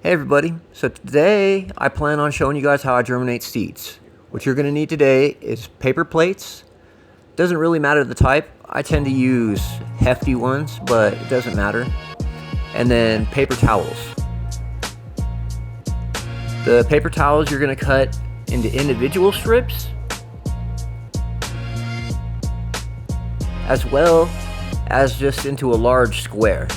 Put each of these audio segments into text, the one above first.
Hey everybody, so today I plan on showing you guys how I germinate seeds. What you're going to need today is paper plates. Doesn't really matter the type. I tend to use hefty ones, but it doesn't matter. And then paper towels. The paper towels you're going to cut into individual strips, as well as just into a large square.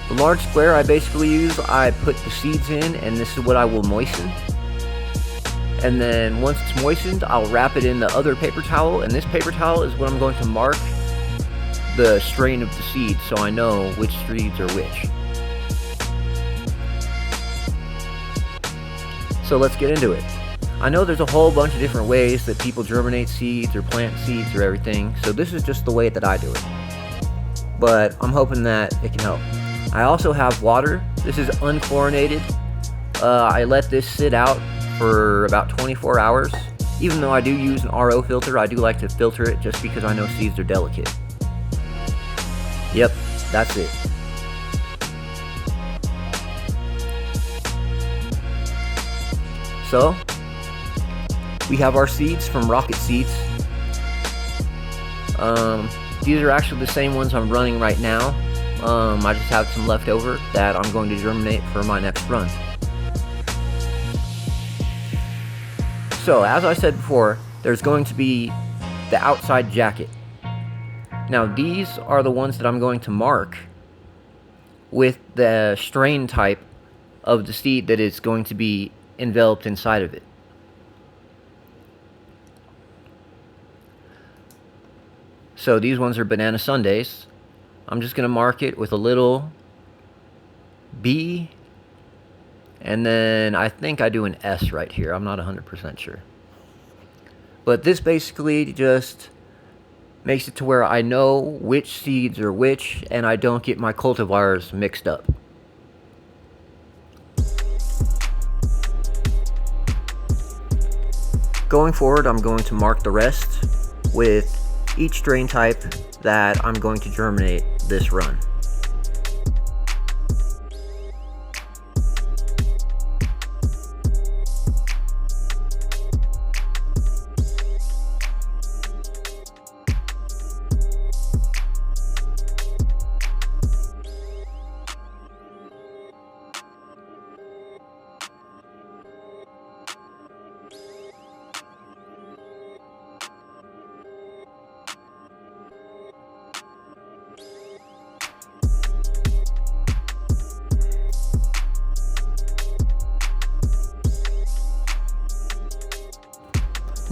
The large square I basically use, I put the seeds in, and this is what I will moisten. And then once it's moistened, I'll wrap it in the other paper towel, and this paper towel is what I'm going to mark the strain of the seeds so I know which seeds are which. So let's get into it. I know there's a whole bunch of different ways that people germinate seeds or plant seeds or everything, so this is just the way that I do it. But I'm hoping that it can help. I also have water. This is unchlorinated. I let this sit out for about 24 hours. Even though I do use an RO filter, I do like to filter it just because I know seeds are delicate. Yep, that's it. So, we have our seeds from Rocket Seeds. These are actually the same ones I'm running right now. I just have some left over that I'm going to germinate for my next run. So, as I said before, there's going to be the outside jacket. Now, these are the ones that I'm going to mark with the strain type of the seed that is going to be enveloped inside of it. So, these ones are banana sundaes. I'm just going to mark it with a little B, and then I think I do an S right here. I'm not 100% sure. But this basically just makes it to where I know which seeds are which, and I don't get my cultivars mixed up. Going forward, I'm going to mark the rest with each strain type that I'm going to germinate this run.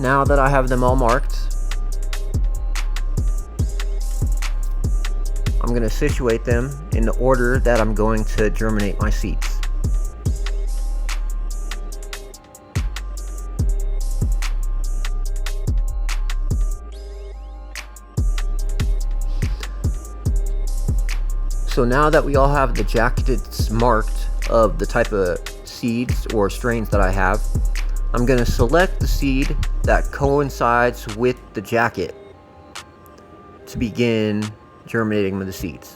Now that I have them all marked, I'm going to situate them in the order that I'm going to germinate my seeds. So now that we all have the jackets marked of the type of seeds or strains that I have, I'm going to select the seed that coincides with the jacket to begin germinating with the seeds.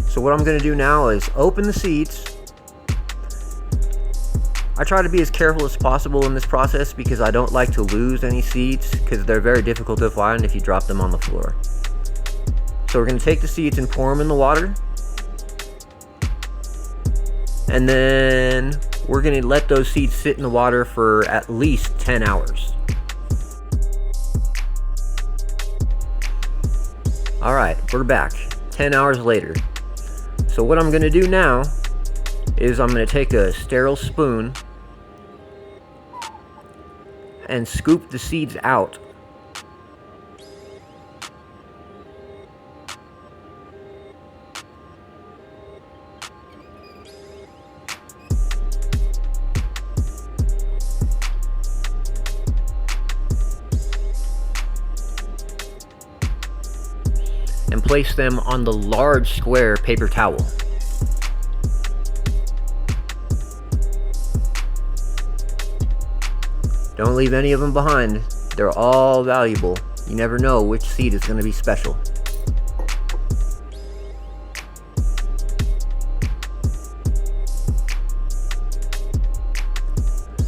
So what I'm going to do now is open the seeds. I try to be as careful as possible in this process because I don't like to lose any seeds because they're very difficult to find if you drop them on the floor. So we're going to take the seeds and pour them in the water. And then we're going to let those seeds sit in the water for at least 10 hours. Alright, we're back 10 hours later. So what I'm going to do now is I'm going to take a sterile spoon and scoop the seeds out. place them on the large square paper towel. Don't leave any of them behind. They're all valuable. You never know which seed is going to be special.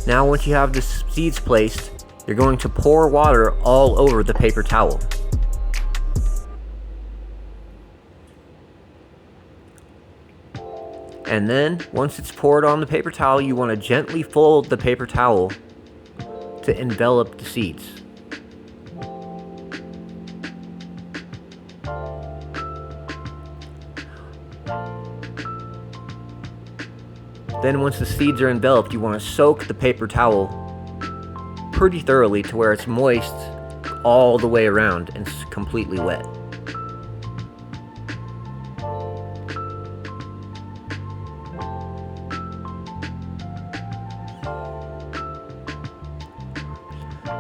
Now once you have the seeds placed, you're going to pour water all over the paper towel. And then, once it's poured on the paper towel, you want to gently fold the paper towel to envelop the seeds. Then once the seeds are enveloped, you want to soak the paper towel pretty thoroughly to where it's moist all the way around and it's completely wet.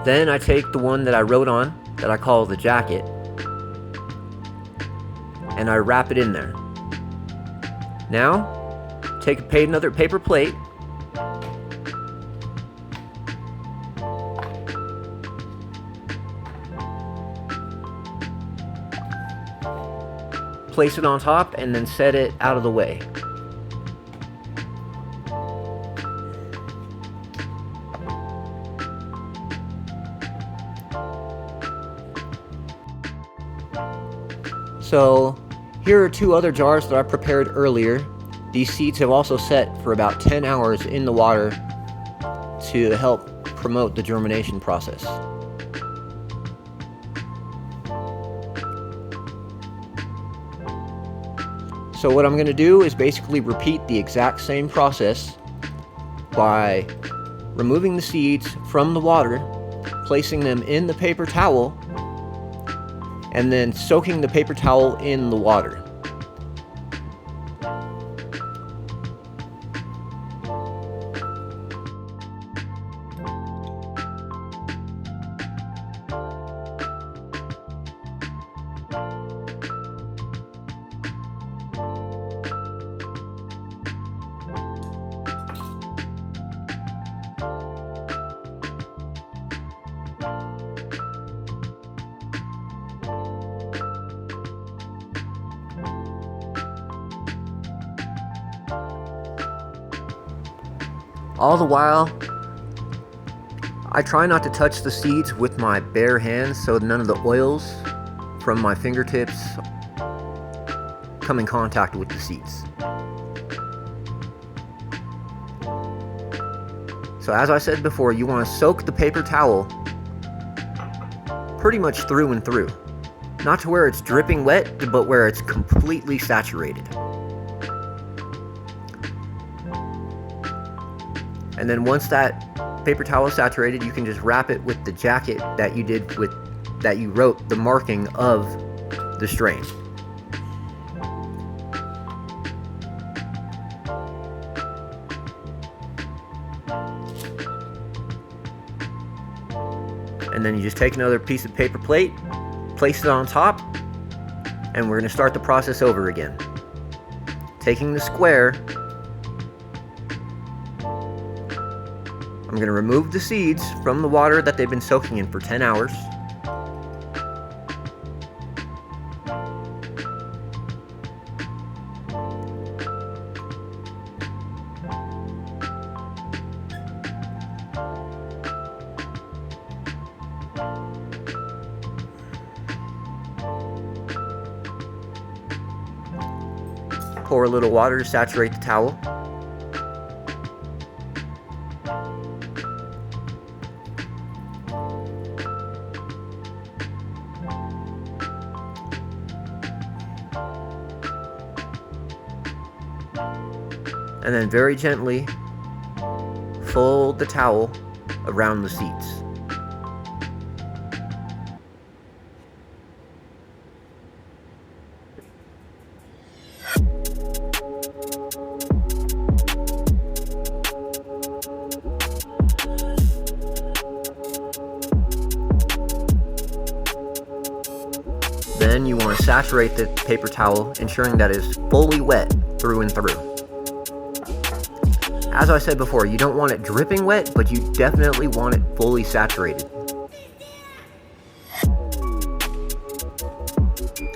Then I take the one that I wrote on, that I call the jacket, and I wrap it in there. Now, take another paper plate, place it on top, and then set it out of the way. So, here are two other jars that I prepared earlier. These seeds have also set for about 10 hours in the water to help promote the germination process. So what I'm going to do is basically repeat the exact same process by removing the seeds from the water, placing them in the paper towel, and then soaking the paper towel in the water. All the while, I try not to touch the seeds with my bare hands so none of the oils from my fingertips come in contact with the seeds. So as I said before, you want to soak the paper towel pretty much through and through. Not to where it's dripping wet, but where it's completely saturated. And then once that paper towel is saturated, you can just wrap it with the jacket that you wrote the marking of the strain. And then you just take another piece of paper plate, place it on top, and we're going to start the process over again. Taking the square, I'm going to remove the seeds from the water that they've been soaking in for 10 hours. Pour a little water to saturate the towel. And then very gently fold the towel around the seeds. Then you want to saturate the paper towel, ensuring that it's fully wet through and through. As I said before, you don't want it dripping wet, but you definitely want it fully saturated.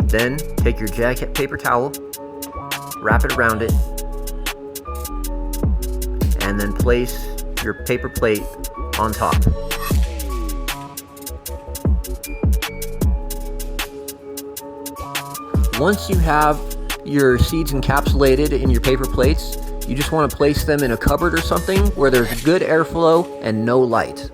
Then take your jacket paper towel, wrap it around it, and then place your paper plate on top. Once you have your seeds encapsulated in your paper plates, you just want to place them in a cupboard or something where there's good airflow and no light.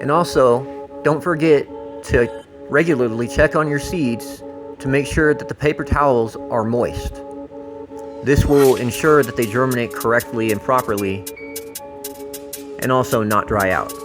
And also, don't forget to regularly check on your seeds to make sure that the paper towels are moist. This will ensure that they germinate correctly and properly, and also not dry out.